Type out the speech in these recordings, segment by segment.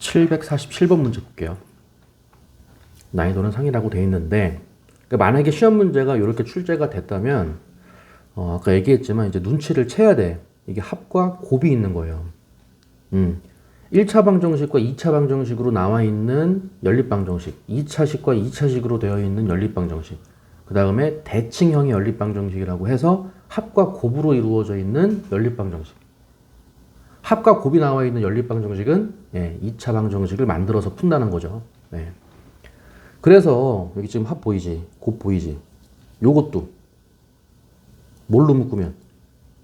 747번 문제 볼게요. 난이도는 상이라고 되어 있는데, 그러니까 만약에 시험 문제가 이렇게 출제가 됐다면, 아까 얘기했지만 이제 눈치를 채야 돼. 이게 합과 곱이 있는 거예요. 1차 방정식과 2차 방정식으로 나와 있는 연립방정식, 2차식과 2차식으로 되어 있는 연립방정식, 그 다음에 대칭형의 연립방정식이라고 해서 합과 곱으로 이루어져 있는 연립방정식. 합과 곱이 나와 있는 연립방정식은 2차 방정식을 만들어서 푼다는 거죠. 네. 그래서 여기 지금 합 보이지? 곱 보이지? 요것도 뭘로 묶으면?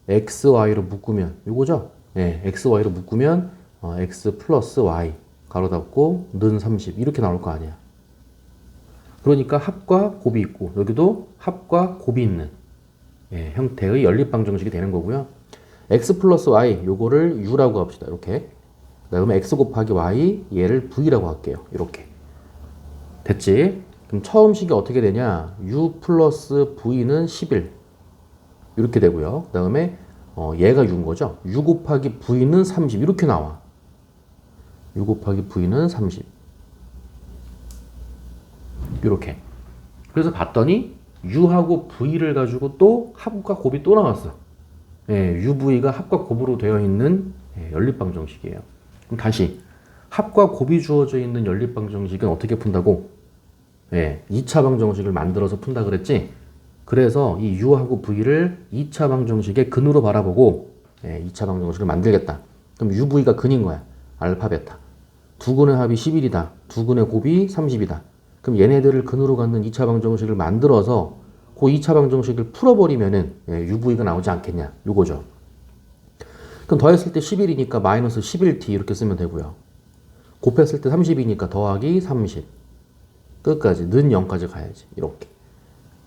x, y로 묶으면 요거죠? 네, x, y로 묶으면 x 플러스 y 가로 닫고 는 30 이렇게 나올 거 아니야. 그러니까 합과 곱이 있고 여기도 합과 곱이 있는 형태의 연립방정식이 되는 거고요. x 플러스 y 요거를 u라고 합시다. 이렇게. 그다음에 x 곱하기 y 얘를 v라고 할게요. 이렇게. 됐지? 그럼 처음 식이 어떻게 되냐? u 플러스 v는 11 이렇게 되고요. 그 다음에 얘가 u인 거죠. u 곱하기 v는 30 이렇게 나와. u 곱하기 v는 30 이렇게. 그래서 봤더니 u하고 v를 가지고 또 합과 곱이 또 나왔어. UV가 합과 곱으로 되어 있는 연립방정식이에요. 그럼 다시 합과 곱이 주어져 있는 연립방정식은 어떻게 푼다고? 2차 방정식을 만들어서 푼다 그랬지? 그래서 이 U하고 V를 2차 방정식의 근으로 바라보고 2차 방정식을 만들겠다. 그럼 UV가 근인 거야. 알파, 베타. 두 근의 합이 11이다. 두 근의 곱이 30이다. 그럼 얘네들을 근으로 갖는 2차 방정식을 만들어서 그 2차 방정식을 풀어버리면은 UV가 나오지 않겠냐. 요거죠. 그럼 더했을 때 11이니까 마이너스 11t 이렇게 쓰면 되고요. 곱했을 때 30이니까 더하기 30. 끝까지 는 0까지 가야지. 이렇게.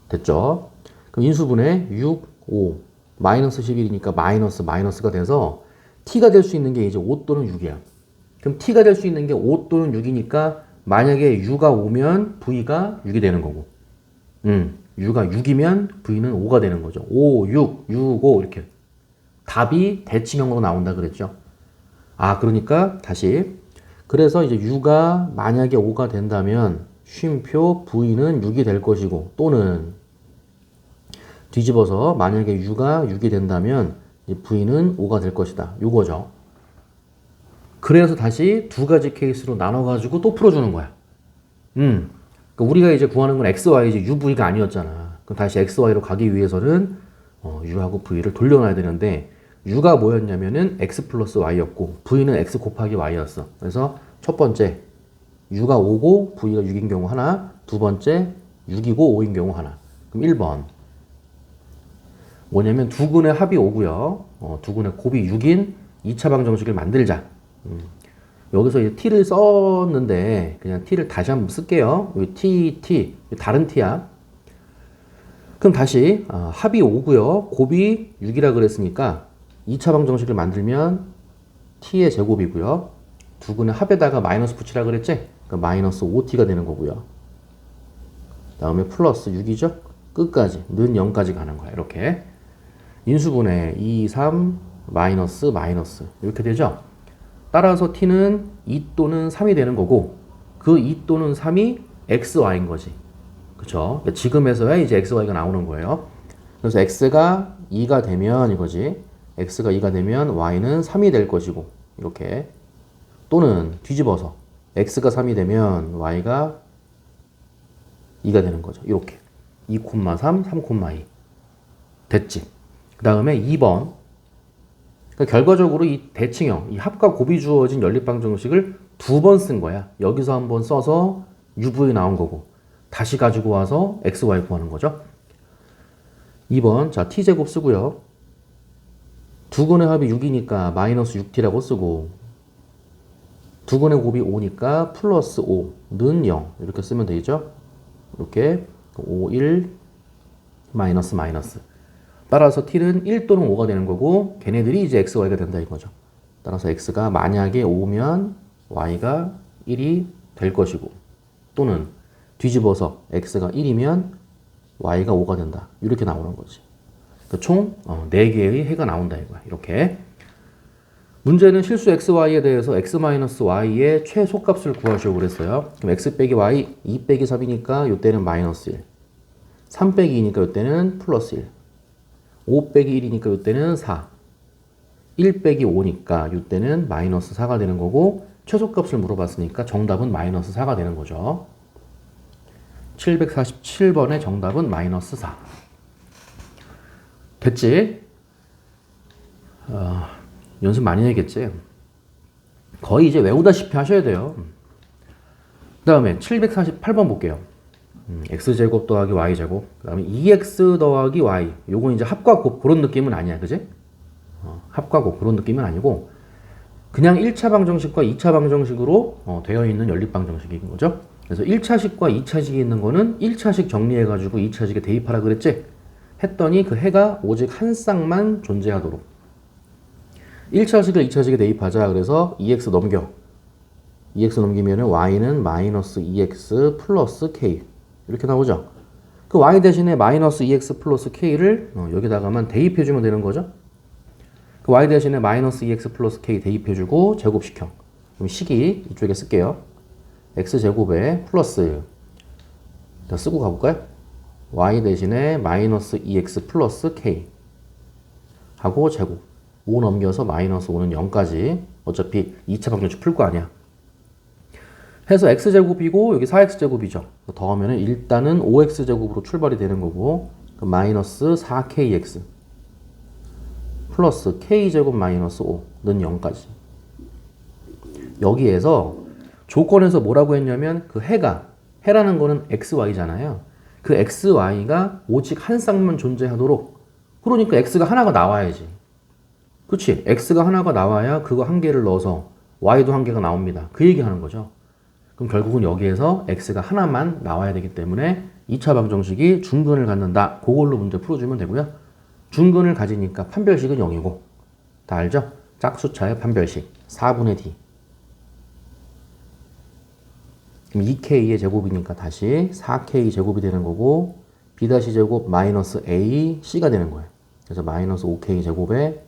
됐죠? 그럼 인수분해 6, 5. 마이너스 11이니까 마이너스가 돼서 t가 될 수 있는 게 이제 5 또는 6이야. 그럼 t가 될 수 있는 게 5 또는 6이니까 만약에 u가 5면 v가 6이 되는 거고. u가 6이면 v는 5가 되는 거죠. 5, 6, 6, 5 이렇게. 답이 대칭형으로 나온다 그랬죠. 그러니까 다시. 그래서 이제 u가 만약에 5가 된다면 쉼표 v는 6이 될 것이고 또는 뒤집어서 만약에 u가 6이 된다면 v는 5가 될 것이다. 요거죠. 그래서 다시 두 가지 케이스로 나눠가지고 또 풀어주는 거야. 그러니까 우리가 이제 구하는 건 x, y지 u, v가 아니었잖아. 그럼 다시 x, y로 가기 위해서는 u하고 v를 돌려놔야 되는데 u가 뭐였냐면은 x 플러스 y였고 v는 x 곱하기 y였어. 그래서 첫 번째 u가 5고 v가 6인 경우 하나, 두 번째 6이고 5인 경우 하나. 그럼 1번 뭐냐면 두 근의 합이 5고요. 두 근의 곱이 6인 2차 방정식을 만들자. 여기서 이제 t를 썼는데 그냥 t를 다시 한번 쓸게요. 여기 t 다른 t야. 그럼 다시 합이 5고요. 곱이 6이라 그랬으니까 2차 방정식을 만들면 t의 제곱이고요. 두 근의 합에다가 마이너스 붙이라 그랬지? 그러니까 마이너스 5t가 되는 거고요. 다음에 플러스 6이죠? 끝까지 는 0까지 가는 거야. 이렇게 인수분해 2, 3 마이너스 이렇게 되죠? 따라서 t는 2 또는 3이 되는 거고 그 2 또는 3이 xy인 거지. 그쵸? 지금에서야 이제 xy가 나오는 거예요. 그래서 x가 2가 되면 이거지. x가 2가 되면 y는 3이 될 것이고 이렇게 또는 뒤집어서 x가 3이 되면 y가 2가 되는 거죠. 이렇게 2,3, 3,2 됐지. 그 다음에 2번 그러니까 결과적으로 이 대칭형, 이 합과 곱이 주어진 연립방정식을 두 번 쓴 거야. 여기서 한번 써서 UV 나온 거고 다시 가지고 와서 XY 구하는 거죠. 2번 자 t제곱 쓰고요. 두 근의 합이 6이니까 마이너스 6t라고 쓰고 두 근의 곱이 5니까 플러스 5는 0 이렇게 쓰면 되죠. 이렇게 5, 1 마이너스 따라서 t는 1 또는 5가 되는 거고 걔네들이 이제 xy가 된다 이거죠. 따라서 x가 만약에 5면 y가 1이 될 것이고 또는 뒤집어서 x가 1이면 y가 5가 된다. 이렇게 나오는 거지. 그러니까 총 4개의 해가 나온다 이거야. 이렇게 문제는 실수 xy에 대해서 x-y의 최소값을 구하시오 그랬어요. 그럼 x 빼기 y 2 빼기 3이니까 이때는 마이너스 1. 3 빼기 2니까 이때는 플러스 1. 5 빼기 1이니까 이때는 4. 1 빼기 5니까 이때는 마이너스 4가 되는 거고 최소값을 물어봤으니까 정답은 마이너스 4가 되는 거죠. 747번의 정답은 마이너스 4. 됐지? 연습 많이 해야겠지? 거의 이제 외우다시피 하셔야 돼요. 그 다음에 748번 볼게요. x제곱 더하기 y제곱. 그 다음에 2x 더하기 y. 요건 이제 합과 곱 그런 느낌은 아니야. 그지? 합과 곱 그런 느낌은 아니고 그냥 1차 방정식과 2차 방정식으로 되어 있는 연립방정식인 거죠. 그래서 1차식과 2차식이 있는 거는 1차식 정리해가지고 2차식에 대입하라 그랬지? 했더니 그 해가 오직 한 쌍만 존재하도록 1차식을 2차식에 대입하자. 그래서 2x 넘겨. 2x 넘기면 y는 마이너스 2x 플러스 k 이렇게 나오죠. 그 y 대신에 마이너스 2x 플러스 k를 여기다가만 대입해주면 되는 거죠. 그 y 대신에 마이너스 2x 플러스 k 대입해주고 제곱시켜. 그럼 식이 이쪽에 쓸게요. x제곱에 플러스 자, 쓰고 가볼까요? y 대신에 마이너스 2x 플러스 k 하고 제곱 5 넘겨서 마이너스 5는 0까지 어차피 2차 방정식 풀 거 아니야. 해서 x제곱이고 여기 4x제곱이죠. 더하면 일단은 5x제곱으로 출발이 되는 거고 마이너스 4kx 플러스 k제곱 마이너스 5는 0까지. 여기에서 조건에서 뭐라고 했냐면 그 해라는 거는 xy잖아요. 그 xy가 오직 한 쌍만 존재하도록 그러니까 x가 하나가 나와야지. 그치? x가 하나가 나와야 그거 한 개를 넣어서 y도 한 개가 나옵니다. 그 얘기하는 거죠. 그럼 결국은 여기에서 x가 하나만 나와야 되기 때문에 2차 방정식이 중근을 갖는다. 그걸로 문제 풀어주면 되고요. 중근을 가지니까 판별식은 0이고 다 알죠? 짝수차의 판별식 4분의 d 그럼 2k의 제곱이니까 다시 4k 제곱이 되는 거고 b-제곱 마이너스 a c가 되는 거예요. 그래서 마이너스 5k 제곱에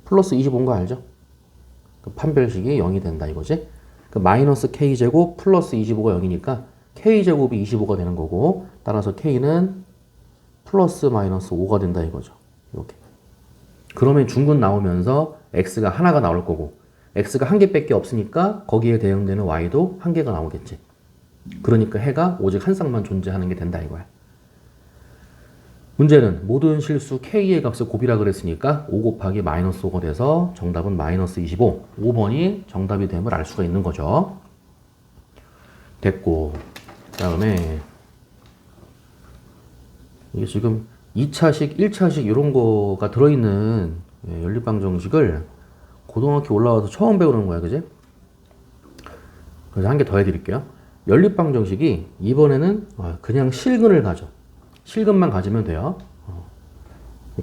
플러스 25인 거 알죠? 그 판별식이 0이 된다 이거지. 그 마이너스 k제곱 플러스 25가 0이니까 k제곱이 25가 되는 거고 따라서 k는 플러스 마이너스 5가 된다 이거죠. 이렇게. 그러면 중근 나오면서 x가 하나가 나올 거고 x가 한 개밖에 없으니까 거기에 대응되는 y도 한 개가 나오겠지. 그러니까 해가 오직 한 쌍만 존재하는 게 된다 이거야. 문제는 모든 실수 k의 값을 곱이라 그랬으니까 5 곱하기 마이너스 5가 돼서 정답은 마이너스 25. 5번이 정답이 됨을 알 수가 있는 거죠. 됐고 그 다음에 이게 지금 2차식, 1차식 이런 거가 들어있는 연립방정식을 고등학교 올라와서 처음 배우는 거야. 그지? 그래서 한 개 더 해드릴게요. 연립방정식이 이번에는 그냥 실근을 가져. 실근만 가지면 돼요.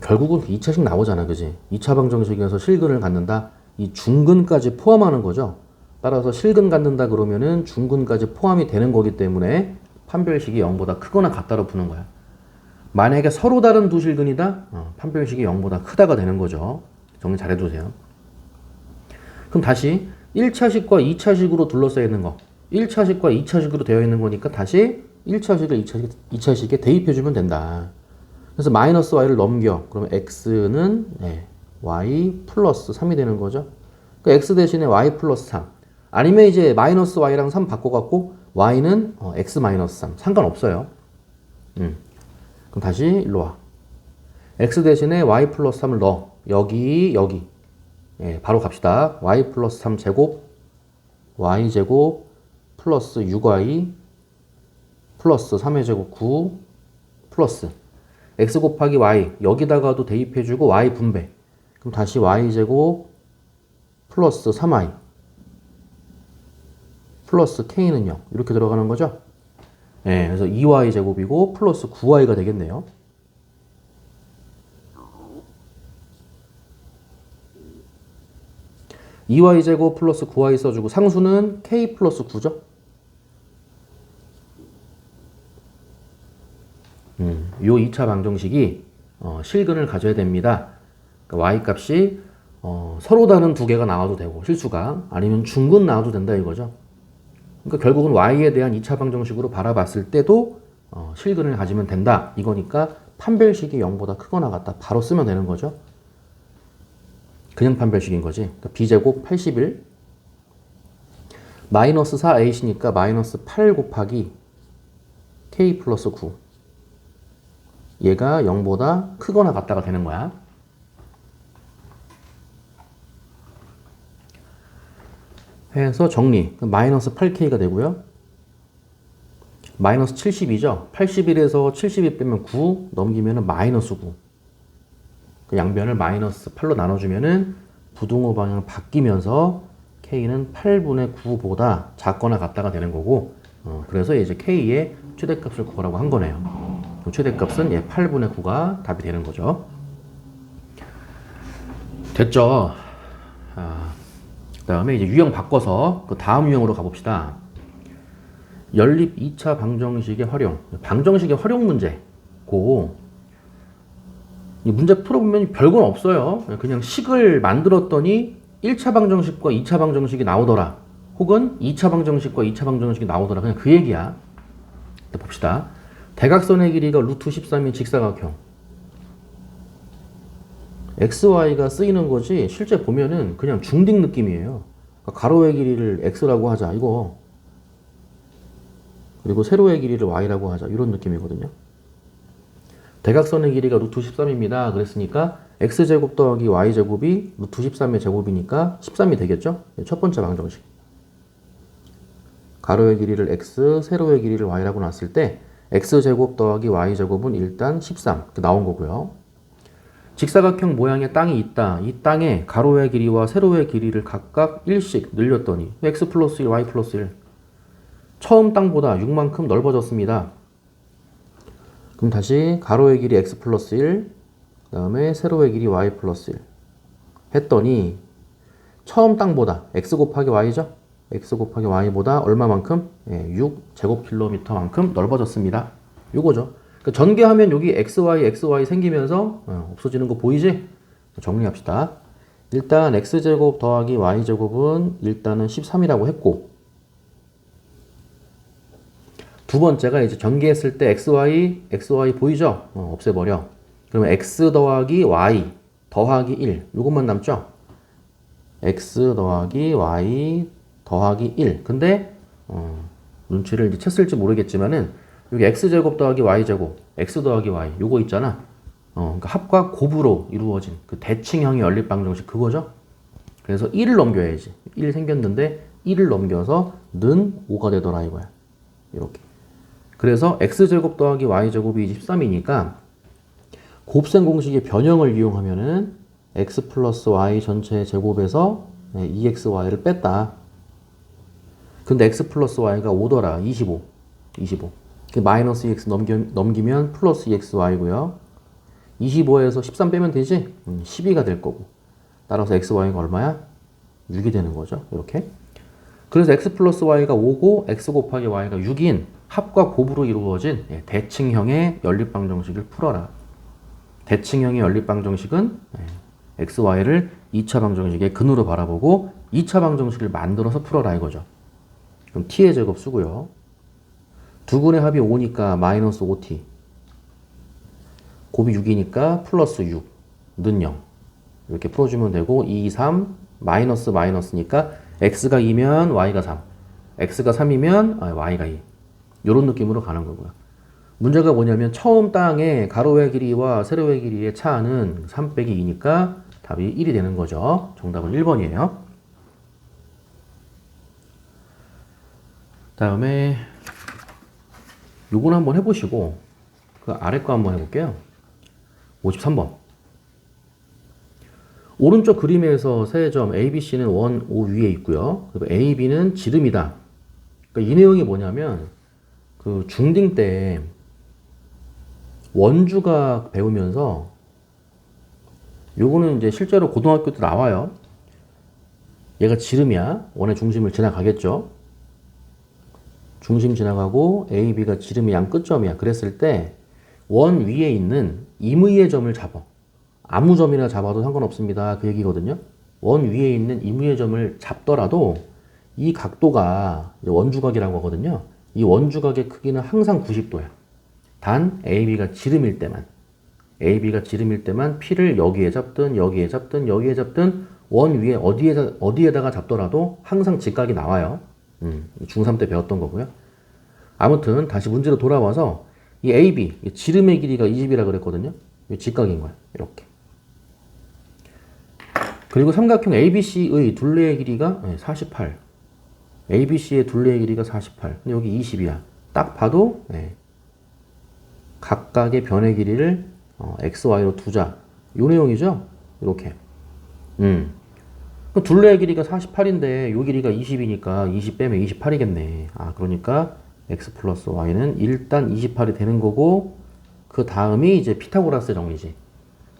결국은 2차식 나오잖아. 그지? 2차 방정식에서 실근을 갖는다. 이 중근까지 포함하는 거죠. 따라서 실근 갖는다 그러면은 중근까지 포함이 되는 거기 때문에 판별식이 0보다 크거나 같다로 푸는 거야. 만약에 서로 다른 두 실근이다? 판별식이 0보다 크다가 되는 거죠. 정리 잘 해두세요. 그럼 다시 1차식과 2차식으로 둘러싸여 있는 거. 1차식과 2차식으로 되어 있는 거니까 다시 1차식을 2차식에 대입해주면 된다. 그래서 마이너스 y를 넘겨. 그러면 x는 y 플러스 3이 되는 거죠. 그러니까 x 대신에 y 플러스 3. 아니면 이제 마이너스 y랑 3 바꿔갖고 y는 x 마이너스 3. 상관없어요. 그럼 다시 일로 와. x 대신에 y 플러스 3을 넣어. 여기. 바로 갑시다. y 플러스 3 제곱 y 제곱 플러스 6y 플러스 3의 제곱 9 플러스 x 곱하기 y 여기다가도 대입해주고 y 분배. 그럼 다시 y 제곱 플러스 3y 플러스 k는 0 이렇게 들어가는 거죠. 그래서 2y 제곱이고 플러스 9y가 되겠네요. (2y) 제곱 플러스 9y 써주고 상수는 k 플러스 9죠. 요 2차 방정식이 실근을 가져야 됩니다. 그러니까 y 값이 서로 다른 두 개가 나와도 되고 실수가 아니면 중근 나와도 된다 이거죠. 그러니까 결국은 y에 대한 2차 방정식으로 바라봤을 때도 실근을 가지면 된다 이거니까 판별식이 0보다 크거나 같다 바로 쓰면 되는 거죠. 그냥 판별식인 거지. 그러니까 b제곱 81 마이너스 4ac니까 마이너스 8 곱하기 k 플러스 9 얘가 0보다 크거나 같다가 되는 거야. 해서 정리. 마이너스 8k가 되고요. 마이너스 72죠. 81에서 72 빼면 9 넘기면 마이너스 9. 그 양변을 마이너스 8로 나눠주면은 부등호 방향 바뀌면서 k는 8분의 9보다 작거나 같다가 되는 거고, 그래서 이제 k의 최대값을 구하라고 한 거네요. 그 최대값은 8분의 9가 답이 되는 거죠. 됐죠? 그 다음에 이제 유형 바꿔서 그 다음 유형으로 가봅시다. 연립 2차 방정식의 활용. 방정식의 활용 문제고, 이 문제 풀어보면 별건 없어요. 그냥 식을 만들었더니 1차 방정식과 2차 방정식이 나오더라. 혹은 2차 방정식과 2차 방정식이 나오더라. 그냥 그 얘기야. 봅시다. 대각선의 길이가 루트 13인 직사각형. xy가 쓰이는 거지 실제 보면은 그냥 중딩 느낌이에요. 그러니까 가로의 길이를 x라고 하자 이거. 그리고 세로의 길이를 y라고 하자 이런 느낌이거든요. 대각선의 길이가 루트 13입니다. 그랬으니까 x제곱 더하기 y제곱이 루트 13의 제곱이니까 13이 되겠죠? 첫 번째 방정식. 가로의 길이를 x, 세로의 길이를 y라고 놨을 때 x제곱 더하기 y제곱은 일단 13 나온 거고요. 직사각형 모양의 땅이 있다. 이 땅에 가로의 길이와 세로의 길이를 각각 1씩 늘렸더니 x 플러스 1, y 플러스 1. 처음 땅보다 6만큼 넓어졌습니다. 그럼 다시 가로의 길이 x 플러스 1, 그 다음에 세로의 길이 y 플러스 1 했더니 처음 땅보다 x 곱하기 y죠? x 곱하기 y보다 얼마만큼? 6 제곱킬로미터만큼 넓어졌습니다. 요거죠. 그러니까 전개하면 여기 xy 생기면서 없어지는 거 보이지? 정리합시다. 일단 x제곱 더하기 y제곱은 일단은 13이라고 했고, 두 번째가 이제 전개했을 때 xy 보이죠? 없애버려. 그러면 x 더하기 y 더하기 1 요것만 남죠? x 더하기 y 더하기 1. 근데 눈치를 이제 챘을지 모르겠지만은 여기 x제곱 더하기 y제곱 x 더하기 y 요거 있잖아. 그러니까 합과 곱으로 이루어진 그 대칭형의 연립방정식 그거죠? 그래서 1을 넘겨야지. 1 생겼는데 1을 넘겨서 는 5가 되더라 이거야. 이렇게. 그래서 x제곱 더하기 y제곱이 13이니까 곱셈 공식의 변형을 이용하면은 x 플러스 y 전체의 제곱에서 2xy를 뺐다. 근데 x 플러스 y가 5더라. 25. 마이너스 2x 넘기면 플러스 2xy고요. 25에서 13 빼면 되지? 12가 될 거고. 따라서 xy가 얼마야? 6이 되는 거죠. 이렇게. 그래서 x 플러스 y가 5고 x 곱하기 y가 6인 합과 곱으로 이루어진 대칭형의 연립방정식을 풀어라. 대칭형의 연립방정식은 xy를 2차 방정식의 근으로 바라보고 2차 방정식을 만들어서 풀어라 이거죠. 그럼 t의 제곱 쓰고요. 두근의 합이 5니까 마이너스 5t. 곱이 6이니까 플러스 6. 는 0. 이렇게 풀어주면 되고 2, 3, 마이너스니까 x가 2면 y가 3. x가 3이면 y가 2. 이런 느낌으로 가는 거고요. 문제가 뭐냐면 처음 땅의 가로의 길이와 세로의 길이의 차는 3 빼기 2니까 답이 1이 되는 거죠. 정답은 1번이에요. 다음에 요건 한번 해보시고 그 아래 거 한번 해볼게요. 53번. 오른쪽 그림에서 세 점 ABC는 원 O 위에 있고요. 그리고 AB는 지름이다. 그러니까 이 내용이 뭐냐면 그 중딩 때 원주각 배우면서 요거는 이제 실제로 고등학교 때 나와요. 얘가 지름이야. 원의 중심을 지나가겠죠. 중심 지나가고 AB가 지름의 양 끝점이야. 그랬을 때 원 위에 있는 임의의 점을 잡아. 아무 점이나 잡아도 상관없습니다. 그 얘기거든요. 원 위에 있는 임의의 점을 잡더라도 이 각도가 원주각이라고 하거든요. 이 원주각의 크기는 항상 90도야. 단 AB가 지름일 때만 P를 여기에 잡든 여기에 잡든 여기에 잡든 원 위에 어디에다가 잡더라도 항상 직각이 나와요. 중3 때 배웠던 거고요. 아무튼 다시 문제로 돌아와서 이 AB 지름의 길이가 20이라 그랬거든요. 직각인 거야. 이렇게. 그리고 삼각형 ABC의 둘레의 길이가 48. ABC의 둘레의 길이가 48. 근데 여기 20이야. 딱 봐도 각각의 변의 길이를 x, y로 두자. 요 내용이죠? 이렇게. 그럼 둘레의 길이가 48인데 요 길이가 20이니까 20 빼면 28이겠네. 아, 그러니까 x 플러스 y는 일단 28이 되는 거고 그 다음이 이제 피타고라스 정리지.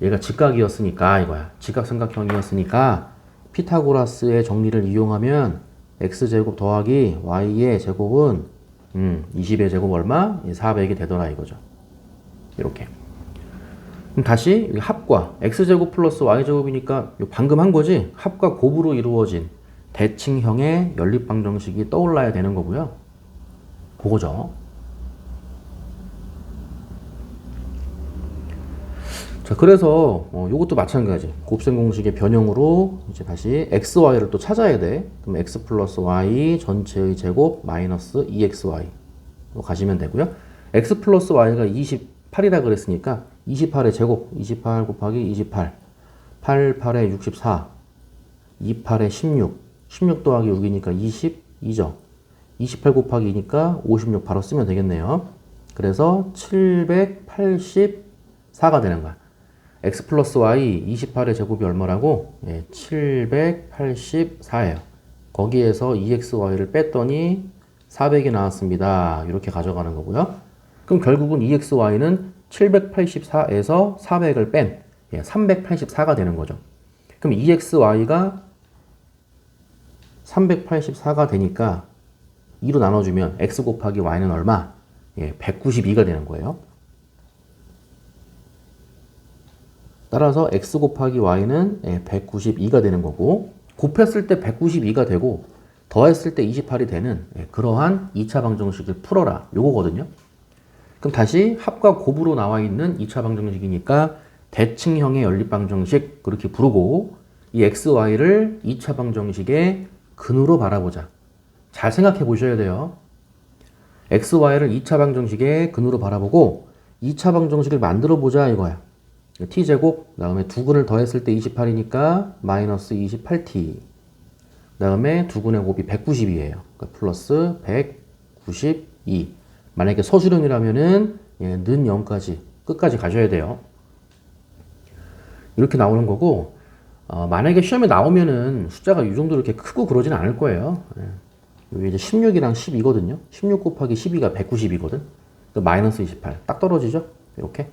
얘가 직각이었으니까 이거야. 직각삼각형이었으니까 피타고라스의 정리를 이용하면 x제곱 더하기 y의 제곱은 20의 제곱 얼마? 400이 되더라 이거죠. 이렇게. 그럼 다시 합과 x제곱 플러스 y제곱이니까 방금 한 거지. 합과 곱으로 이루어진 대칭형의 연립방정식이 떠올라야 되는 거고요. 그거죠. 자, 그래서 요것도 마찬가지. 곱셈 공식의 변형으로 이제 다시 x, y를 또 찾아야 돼. 그럼 x 플러스 y 전체의 제곱 마이너스 2xy 로 가시면 되고요. x 플러스 y가 28이라 그랬으니까 28의 제곱 28 곱하기 28 8, 8에 64 28에 16 16 더하기 6이니까 22죠. 28 곱하기 2니까 56 바로 쓰면 되겠네요. 그래서 784가 되는 거야. x 플러스 y 28의 제곱이 얼마라고? 784예요. 거기에서 2xy를 뺐더니 400이 나왔습니다. 이렇게 가져가는 거고요. 그럼 결국은 2xy는 784에서 400을 뺀 384가 되는 거죠. 그럼 2xy가 384가 되니까 2로 나눠주면 x 곱하기 y는 얼마? 192가 되는 거예요. 따라서 x 곱하기 y는 192가 되는 거고 곱했을 때 192가 되고 더했을 때 28이 되는 그러한 2차 방정식을 풀어라 요거거든요. 그럼 다시 합과 곱으로 나와 있는 2차 방정식이니까 대칭형의 연립방정식 그렇게 부르고 이 x, y를 2차 방정식의 근으로 바라보자. 잘 생각해 보셔야 돼요. x, y를 2차 방정식의 근으로 바라보고 2차 방정식을 만들어 보자 이거야. t제곱, 그 다음에 두 근을 더했을 때 28이니까 마이너스 28t. 그 다음에 두 근의 곱이 190이에요. 그러니까 플러스 192. 만약에 서술형이라면은 는 0까지 끝까지 가셔야 돼요. 이렇게 나오는 거고 만약에 시험에 나오면은 숫자가 이 정도 이렇게 크고 그러지는 않을 거예요. 여기 이제 16이랑 12거든요. 16 곱하기 12가 190이거든. 마이너스 28. 딱 떨어지죠? 이렇게.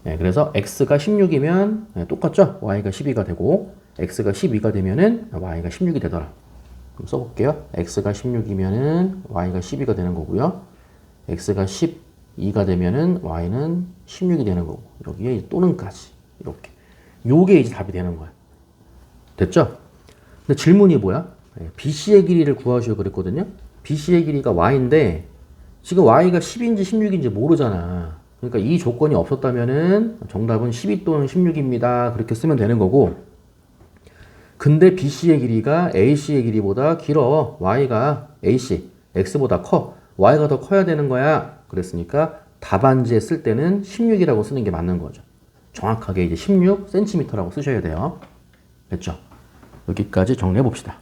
그래서 x가 16이면 똑같죠? y가 12가 되고 x가 12가 되면은 y가 16이 되더라. 그럼 써볼게요. x가 16이면은 y가 12가 되는 거고요. x가 12가 되면은 y는 16이 되는 거고 여기에 또는까지 이렇게. 요게 이제 답이 되는 거야. 됐죠? 근데 질문이 뭐야? BC의 길이를 구하시오 그랬거든요. BC의 길이가 y인데 지금 y가 10인지 16인지 모르잖아. 그러니까 이 조건이 없었다면은 정답은 12 또는 16입니다. 그렇게 쓰면 되는 거고. 근데 BC의 길이가 AC의 길이보다 길어. y가 AC, x보다 커. y가 더 커야 되는 거야. 그랬으니까 답안지에 쓸 때는 16이라고 쓰는 게 맞는 거죠. 정확하게 이제 16cm라고 쓰셔야 돼요. 됐죠? 여기까지 정리해 봅시다.